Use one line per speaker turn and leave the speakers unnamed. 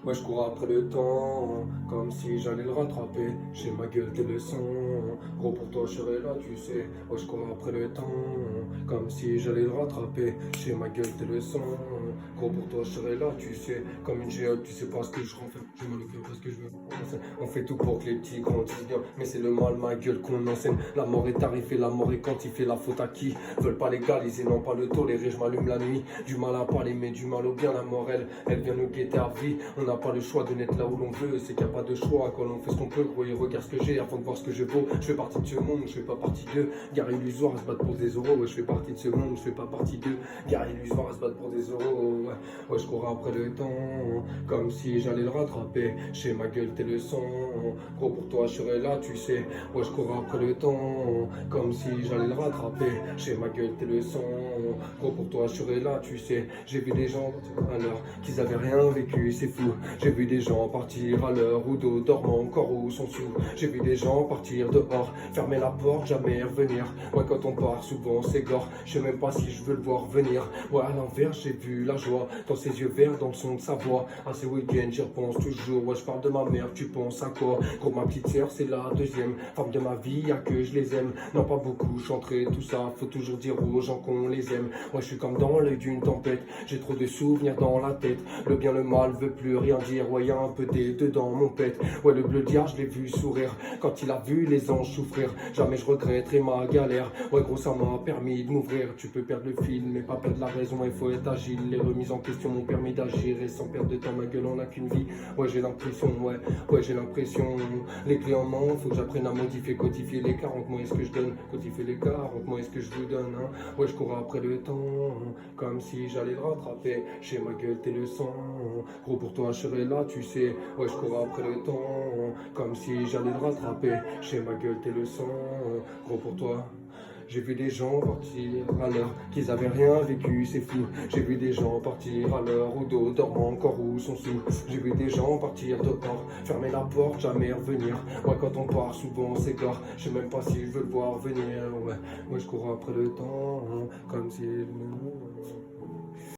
Moi je cours après le temps, comme si j'allais le rattraper. J'ai ma gueule des leçons, gros pour toi je serai là, tu sais. Moi je cours après le temps, comme si j'allais le rattraper. J'ai ma gueule des leçons, gros pour toi je serai là, tu sais. Comme une géode, tu sais pas ce que je renferme. J'ai mal au cœur parce que je veux. On fait tout pour que les petits grandissent bien, mais c'est le mal, ma gueule qu'on enseigne. La mort est arrivée, la mort est quantifiée, la faute à qui veulent pas légaliser, non pas le tolérer. Je m'allume la nuit, du mal à parler, mais du mal au bien. La mort, elle vient nous guetter à vie. On n'a pas le choix de naître là où l'on veut, c'est qu'il n'y a pas de choix. Quand on fait ce qu'on peut, gros, et regarde ce que j'ai avant de voir ce que je vaux. Je fais partie de ce monde, je fais pas partie d'eux. Gare illusoire à se battre pour des euros. Ouais, je fais partie de ce monde, je fais pas partie d'eux. Gare illusoire à se battre pour des euros. Ouais, je cours après le temps, comme si j'allais le rattraper. J'ai ma gueule, tes leçons. Gros, pour toi, je serai là, tu sais. Ouais, je cours après le temps, comme si j'allais le rattraper. J'ai ma gueule, tes leçons. Gros, pour toi, je serai là, tu sais. J'ai vu des gens à l'heure qu'ils avaient rien vécu, c'est fou. J'ai vu des gens partir à l'heure où d'autres dorment encore ou sont sous. J'ai vu des gens partir dehors, fermer la porte, jamais revenir. Ouais, quand on part, souvent c'est gore. Je sais même pas si je veux le voir venir. Ouais, à l'envers, j'ai vu la joie dans ses yeux verts, dans le son de sa voix. À ces week-ends, j'y repense toujours. Ouais, je parle de ma mère, tu penses à quoi? Gros, ma petite sœur, c'est la deuxième femme de ma vie, y'a que je les aime. Non, pas beaucoup, chanterai tout ça. Faut toujours dire aux gens qu'on les aime. Ouais, je suis comme dans l'œil d'une tempête. J'ai trop de souvenirs dans la tête. Le bien, le mal veut plus rien dire. Ouais, y'a un peu des deux dans mon pète. Ouais, le bleu diable, je l'ai vu sourire quand il a vu les anges souffrir. Jamais je regretterai ma galère. Ouais, gros, ça m'a permis de m'ouvrir. Tu peux perdre le fil, mais pas perdre la raison. Il faut être agile. Les remises en question m'ont permis d'agir. Et sans perdre de temps, ma gueule, on n'a qu'une vie. Ouais, j'ai l'impression, ouais, j'ai l'impression. Les clés en main, faut que j'apprenne à modifier, codifier les 40 mots. Est-ce que je donne? Codifier les 40 mots, est-ce que je vous donne, hein? Ouais, je cours après le temps, comme si j'allais le rattraper. J'ai ma gueule, tes leçons. Gros, pour toi, je serai là, tu sais. Ouais, je cours après le temps, comme si j'allais le rattraper. J'ai ma gueule, tes leçons. Gros, pour toi. J'ai vu des gens partir à l'heure qu'ils avaient rien vécu, c'est fou. J'ai vu des gens partir à l'heure où d'autres dorment encore ou sont sous. J'ai vu des gens partir dehors, fermer la porte, jamais revenir. Ouais, quand on part, souvent on s'égare. Je sais même pas si je veux le voir venir. Ouais, moi je cours après le temps, comme si.